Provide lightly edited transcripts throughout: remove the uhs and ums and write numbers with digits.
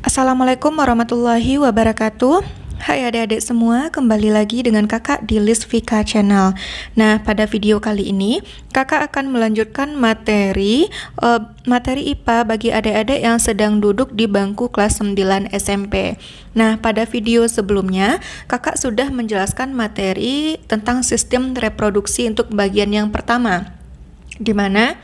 Assalamualaikum warahmatullahi wabarakatuh. Hai adik-adik semua, kembali lagi dengan kakak di Lisvika Channel. Nah, pada video kali ini kakak akan melanjutkan materi IPA bagi adik-adik yang sedang duduk di bangku kelas 9 SMP. Nah, pada video sebelumnya kakak sudah menjelaskan materi tentang sistem reproduksi untuk bagian yang pertama, di mana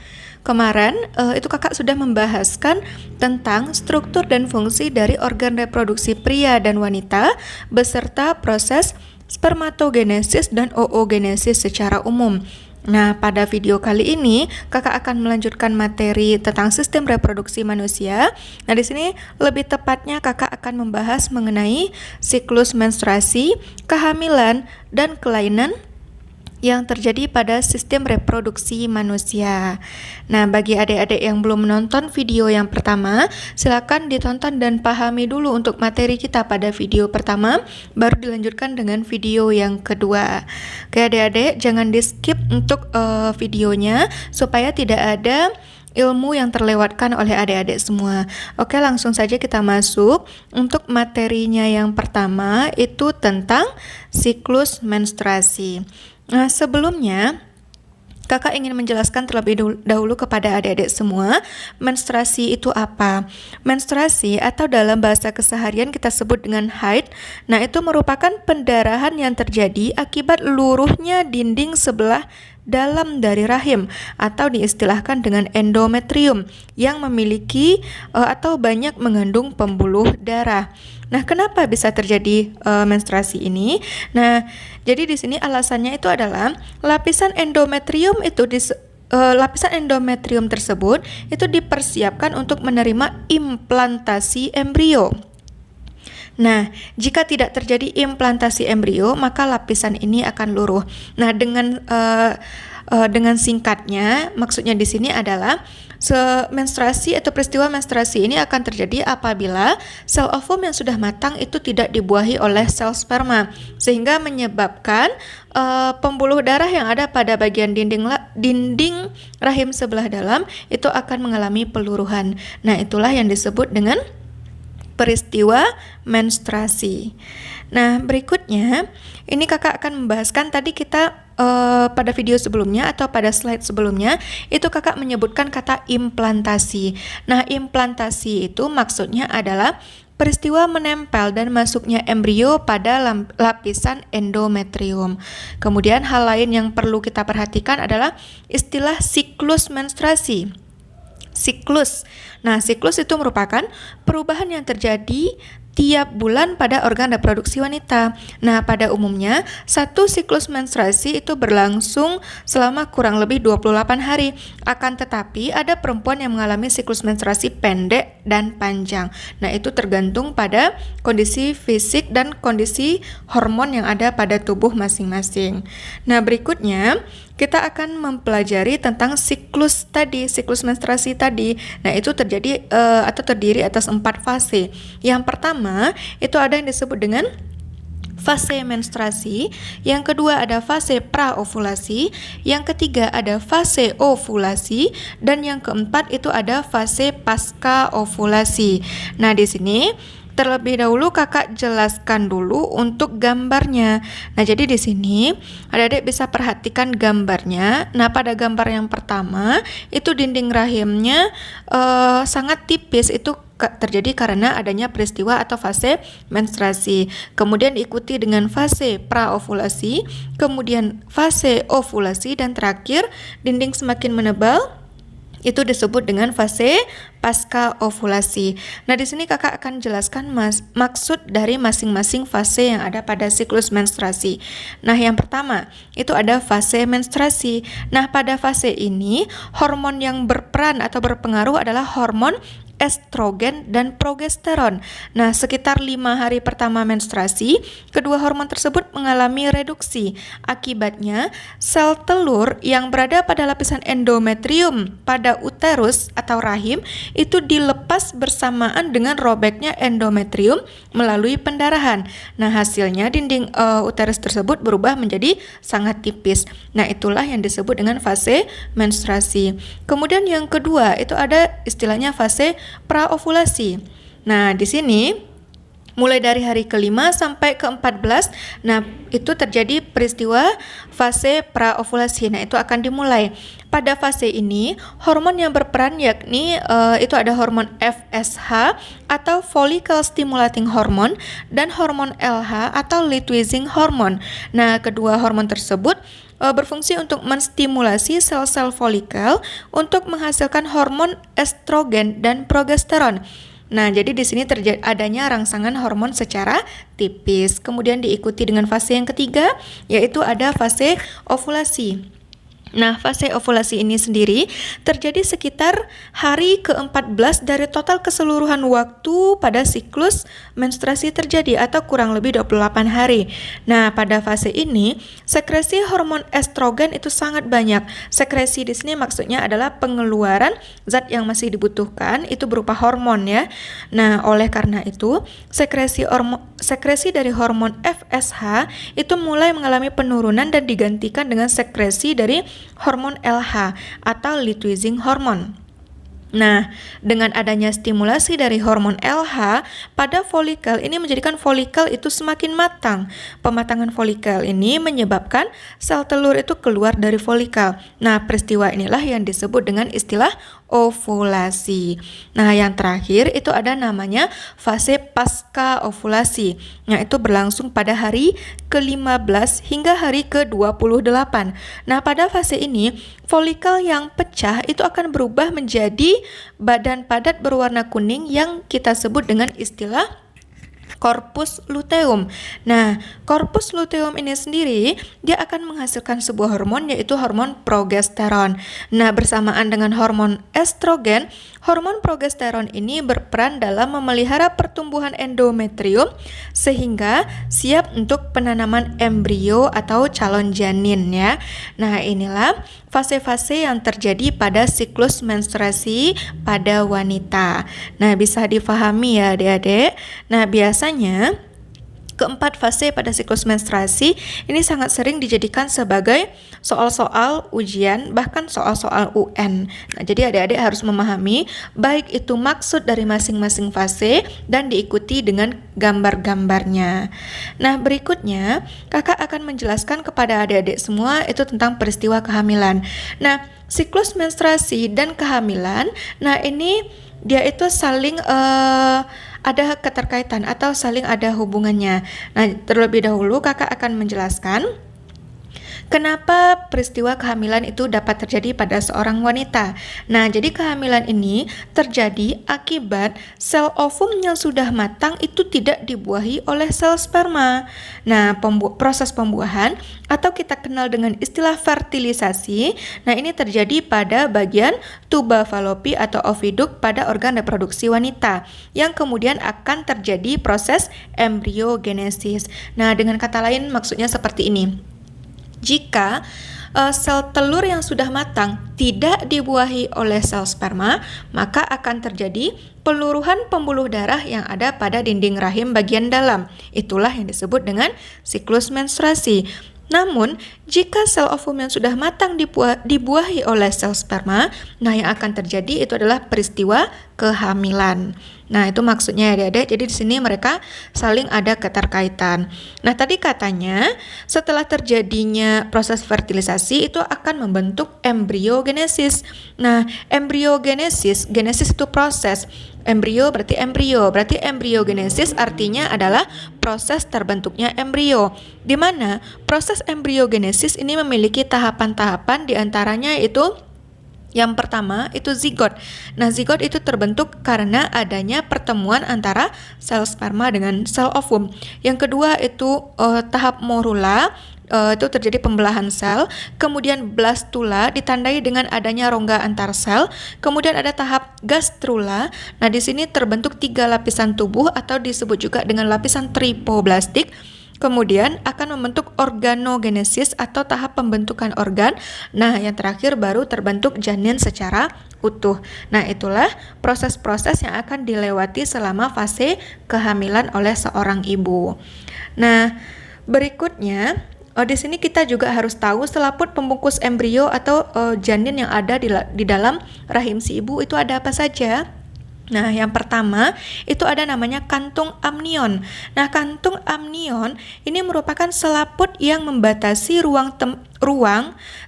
kemarin itu kakak sudah membahaskan tentang struktur dan fungsi dari organ reproduksi pria dan wanita beserta proses spermatogenesis dan oogenesis secara umum. Nah, pada video kali ini kakak akan melanjutkan materi tentang sistem reproduksi manusia. Nah, di sini lebih tepatnya kakak akan membahas mengenai siklus menstruasi, kehamilan, dan kelainan yang terjadi pada sistem reproduksi manusia. Nah, bagi adik-adik yang belum menonton video yang pertama, silakan ditonton dan pahami dulu untuk materi kita pada video pertama, baru dilanjutkan dengan video yang kedua. Oke adik-adik, jangan di skip untuk videonya supaya tidak ada ilmu yang terlewatkan oleh adik-adik semua. Oke, langsung saja kita masuk. Untuk materinya yang pertama itu tentang siklus menstruasi. Nah, sebelumnya kakak ingin menjelaskan terlebih dahulu kepada adik-adik semua, menstruasi itu apa? Menstruasi atau dalam bahasa keseharian kita sebut dengan haid. Nah, itu merupakan pendarahan yang terjadi akibat luruhnya dinding sebelah dalam dari rahim atau diistilahkan dengan endometrium yang memiliki atau banyak mengandung pembuluh darah. Nah, kenapa bisa terjadi menstruasi ini? Nah, jadi di sini alasannya itu adalah lapisan endometrium tersebut itu dipersiapkan untuk menerima implantasi embrio. Nah, jika tidak terjadi implantasi embrio, maka lapisan ini akan luruh. Nah, dengan singkatnya, maksudnya di sini adalah menstruasi atau peristiwa menstruasi ini akan terjadi apabila sel ovum yang sudah matang itu tidak dibuahi oleh sel sperma, sehingga menyebabkan pembuluh darah yang ada pada bagian dinding rahim sebelah dalam itu akan mengalami peluruhan. Nah, itulah yang disebut dengan peristiwa menstruasi. Nah, berikutnya ini kakak akan membahaskan tadi kita pada video sebelumnya atau pada slide sebelumnya itu kakak menyebutkan kata implantasi. Nah, implantasi itu maksudnya adalah peristiwa menempel dan masuknya embrio pada lapisan endometrium. Kemudian hal lain yang perlu kita perhatikan adalah istilah siklus menstruasi. Siklus. Nah, siklus itu merupakan perubahan yang terjadi tiap bulan pada organ reproduksi wanita. Nah, pada umumnya satu siklus menstruasi itu berlangsung selama kurang lebih 28 hari. Akan tetapi ada perempuan yang mengalami siklus menstruasi pendek dan panjang. Nah, itu tergantung pada kondisi fisik dan kondisi hormon yang ada pada tubuh masing-masing. Nah, berikutnya kita akan mempelajari tentang siklus menstruasi tadi. Nah, itu terjadi atau terdiri atas 4 fase. Yang pertama, itu ada yang disebut dengan fase menstruasi, yang kedua ada fase praovulasi, yang ketiga ada fase ovulasi, dan yang keempat itu ada fase pasca ovulasi. Nah, di sini terlebih dahulu kakak jelaskan dulu untuk gambarnya. Nah, jadi di sini adik-adik bisa perhatikan gambarnya. Nah, pada gambar yang pertama itu dinding rahimnya sangat tipis, itu terjadi karena adanya peristiwa atau fase menstruasi. Kemudian diikuti dengan fase praovulasi, kemudian fase ovulasi, dan terakhir dinding semakin menebal, itu disebut dengan fase pasca ovulasi. Nah, di sini kakak akan jelaskan maksud dari masing-masing fase yang ada pada siklus menstruasi. Nah, yang pertama itu ada fase menstruasi. Nah, pada fase ini hormon yang berperan atau berpengaruh adalah hormon estrogen dan progesteron. Nah, sekitar 5 hari pertama menstruasi, kedua hormon tersebut mengalami reduksi. Akibatnya, sel telur yang berada pada lapisan endometrium pada uterus atau rahim itu dilepas bersamaan dengan robeknya endometrium melalui pendarahan. Nah, hasilnya dinding uterus tersebut berubah menjadi sangat tipis. Nah, itulah yang disebut dengan fase menstruasi. Kemudian yang kedua, itu ada istilahnya fase praovulasi. Nah, di sini mulai dari hari ke-5 sampai ke-14, nah itu terjadi peristiwa fase praovulasi. Nah, itu akan dimulai. Pada fase ini, hormon yang berperan yakni itu ada hormon FSH atau follicle stimulating hormone dan hormon LH atau luteinizing hormone. Nah, kedua hormon tersebut berfungsi untuk menstimulasi sel-sel folikel untuk menghasilkan hormon estrogen dan progesteron. Nah, jadi di sini adanya rangsangan hormon secara tipis. Kemudian diikuti dengan fase yang ketiga, yaitu ada fase ovulasi. Nah, fase ovulasi ini sendiri terjadi sekitar hari ke-14 dari total keseluruhan waktu pada siklus menstruasi terjadi atau kurang lebih 28 hari. Nah, pada fase ini sekresi hormon estrogen itu sangat banyak. Sekresi di sini maksudnya adalah pengeluaran zat yang masih dibutuhkan itu berupa hormon ya. Nah, oleh karena itu sekresi dari hormon FSH itu mulai mengalami penurunan dan digantikan dengan sekresi dari hormon LH atau luteinizing hormone. Nah, dengan adanya stimulasi dari hormon LH pada folikel ini menjadikan folikel itu semakin matang. Pematangan folikel ini menyebabkan sel telur itu keluar dari folikel. Nah, peristiwa inilah yang disebut dengan istilah ovulasi. Nah, yang terakhir itu ada namanya fase pasca ovulasi. Nah, itu berlangsung pada hari ke-15 hingga hari ke-28. Nah, pada fase ini folikel yang pecah itu akan berubah menjadi badan padat berwarna kuning yang kita sebut dengan istilah corpus luteum. Nah, corpus luteum ini sendiri dia akan menghasilkan sebuah hormon yaitu hormon progesteron. Nah, bersamaan dengan hormon estrogen, hormon progesteron ini berperan dalam memelihara pertumbuhan endometrium sehingga siap untuk penanaman embrio atau calon janin ya. Nah, inilah fase-fase yang terjadi pada siklus menstruasi pada wanita. Nah, bisa difahami ya adik-adik. Nah, biasanya keempat fase pada siklus menstruasi ini sangat sering dijadikan sebagai soal-soal ujian, bahkan soal-soal UN. Nah, jadi adik-adik harus memahami baik itu maksud dari masing-masing fase dan diikuti dengan gambar-gambarnya. Nah, berikutnya kakak akan menjelaskan kepada adik-adik semua itu tentang peristiwa kehamilan. Nah, siklus menstruasi dan kehamilan, nah ini dia itu saling ada keterkaitan atau saling ada hubungannya. Nah, terlebih dahulu kakak akan menjelaskan kenapa peristiwa kehamilan itu dapat terjadi pada seorang wanita. Nah, jadi kehamilan ini terjadi akibat sel ovum yang sudah matang itu tidak dibuahi oleh sel sperma. Nah, proses pembuahan atau kita kenal dengan istilah fertilisasi, nah ini terjadi pada bagian tuba falopi atau oviduk pada organ reproduksi wanita yang kemudian akan terjadi proses embriogenesis. Nah, dengan kata lain maksudnya seperti ini. Jika sel telur yang sudah matang tidak dibuahi oleh sel sperma, maka akan terjadi peluruhan pembuluh darah yang ada pada dinding rahim bagian dalam. Itulah yang disebut dengan siklus menstruasi. Namun, jika sel ovum yang sudah matang dibuahi oleh sel sperma, nah yang akan terjadi itu adalah peristiwa kehamilan. Nah, itu maksudnya ya adik-adik. Jadi di sini mereka saling ada keterkaitan. Nah, tadi katanya setelah terjadinya proses fertilisasi itu akan membentuk embriogenesis. Nah, embriogenesis, genesis itu proses. Embrio berarti embriogenesis artinya adalah proses terbentuknya embrio. Di mana proses embriogenesis ini memiliki tahapan-tahapan, diantaranya itu yang pertama itu zigot. Nah, zigot itu terbentuk karena adanya pertemuan antara sel sperma dengan sel ovum. Yang kedua itu tahap morula, itu terjadi pembelahan sel. Kemudian blastula ditandai dengan adanya rongga antar sel. Kemudian ada tahap gastrula. Nah, di sini terbentuk 3 lapisan tubuh atau disebut juga dengan lapisan tripoblastik. Kemudian akan membentuk organogenesis atau tahap pembentukan organ. Nah, yang terakhir baru terbentuk janin secara utuh. Nah, itulah proses-proses yang akan dilewati selama fase kehamilan oleh seorang ibu. Nah, berikutnya di sini kita juga harus tahu selaput pembungkus embrio atau janin yang ada di dalam rahim si ibu itu ada apa saja. Nah, yang pertama itu ada namanya kantung amnion. Nah, kantung amnion ini merupakan selaput yang membatasi ruang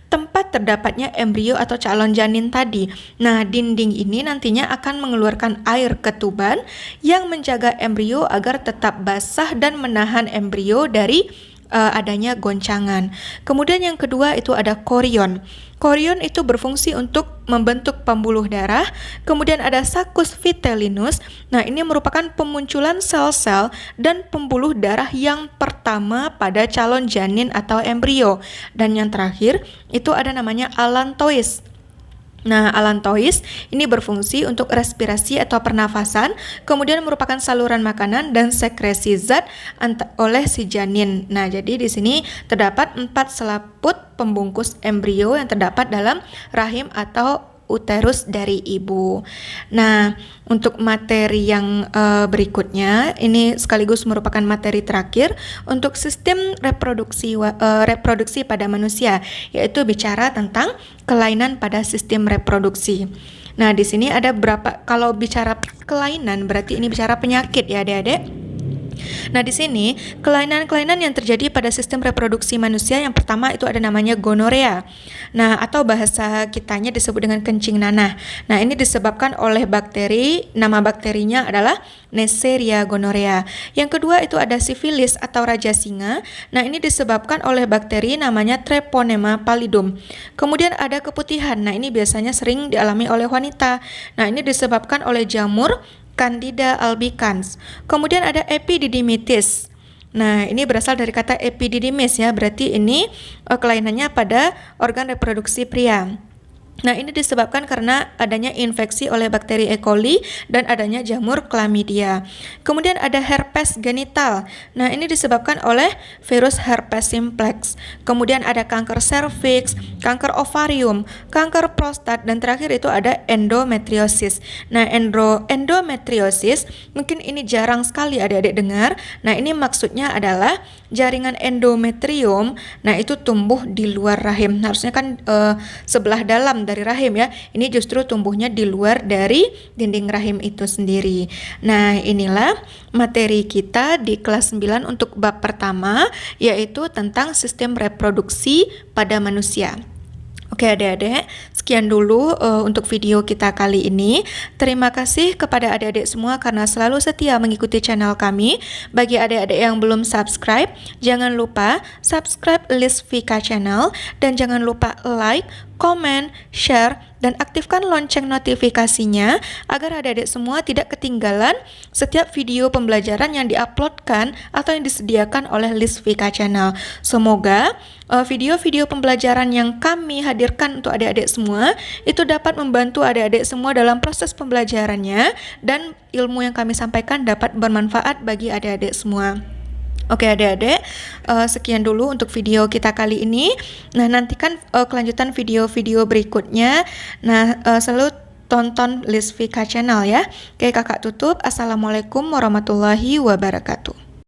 tempat terdapatnya embrio atau calon janin tadi. Nah, dinding ini nantinya akan mengeluarkan air ketuban yang menjaga embrio agar tetap basah dan menahan embrio dari adanya goncangan. Kemudian yang kedua itu ada korion. Korion itu berfungsi untuk membentuk pembuluh darah. Kemudian ada saccus vitellinus. Nah, ini merupakan pemunculan sel-sel dan pembuluh darah yang pertama pada calon janin atau embrio. Dan yang terakhir itu ada namanya allantois. Nah, allantois ini berfungsi untuk respirasi atau pernafasan, kemudian merupakan saluran makanan dan sekresi zat oleh si janin. Nah, jadi di sini terdapat 4 selaput pembungkus embrio yang terdapat dalam rahim atau uterus dari ibu. Nah, untuk materi yang berikutnya, ini sekaligus merupakan materi terakhir untuk sistem reproduksi pada manusia, yaitu bicara tentang kelainan pada sistem reproduksi. Nah, di sini ada kalau bicara kelainan berarti ini bicara penyakit ya adik-adik. Nah, di sini kelainan-kelainan yang terjadi pada sistem reproduksi manusia yang pertama itu ada namanya gonorea. Nah, atau bahasa kitanya disebut dengan kencing nanah. Nah, ini disebabkan oleh bakteri, nama bakterinya adalah Neisseria gonorrhea. Yang kedua itu ada sifilis atau raja singa. Nah, ini disebabkan oleh bakteri namanya Treponema pallidum. Kemudian ada keputihan. Nah, ini biasanya sering dialami oleh wanita. Nah, ini disebabkan oleh jamur Candida albicans. Kemudian ada epididymitis. Nah, ini berasal dari kata epididymis ya, berarti ini kelainannya pada organ reproduksi pria. Nah, ini disebabkan karena adanya infeksi oleh bakteri E. coli dan adanya jamur chlamydia. Kemudian ada herpes genital. Nah, ini disebabkan oleh virus herpes simplex. Kemudian ada kanker serviks, kanker ovarium, kanker prostat, dan terakhir itu ada endometriosis. Nah, endometriosis mungkin ini jarang sekali adik-adik dengar. Nah, ini maksudnya adalah jaringan endometrium. Nah, itu tumbuh di luar rahim. Harusnya kan sebelah dalam dari rahim ya. Ini justru tumbuhnya di luar dari dinding rahim itu sendiri. Nah, inilah materi kita di kelas 9 untuk bab pertama, yaitu tentang sistem reproduksi pada manusia. Oke adik-adik, sekian dulu untuk video kita kali ini. Terima kasih kepada adik-adik semua karena selalu setia mengikuti channel kami. Bagi adik-adik yang belum subscribe, jangan lupa subscribe Lisvika Channel dan jangan lupa like, komen, share, dan aktifkan lonceng notifikasinya agar adik-adik semua tidak ketinggalan setiap video pembelajaran yang diuploadkan atau yang disediakan oleh Lisvika Channel. Semoga video-video pembelajaran yang kami hadirkan untuk adik-adik semua itu dapat membantu adik-adik semua dalam proses pembelajarannya dan ilmu yang kami sampaikan dapat bermanfaat bagi adik-adik semua. Oke adik-adik, sekian dulu untuk video kita kali ini. Nah, nantikan kelanjutan video-video berikutnya. Nah, selalu tonton Lisvika Channel ya. Oke, kakak tutup. Assalamualaikum warahmatullahi wabarakatuh.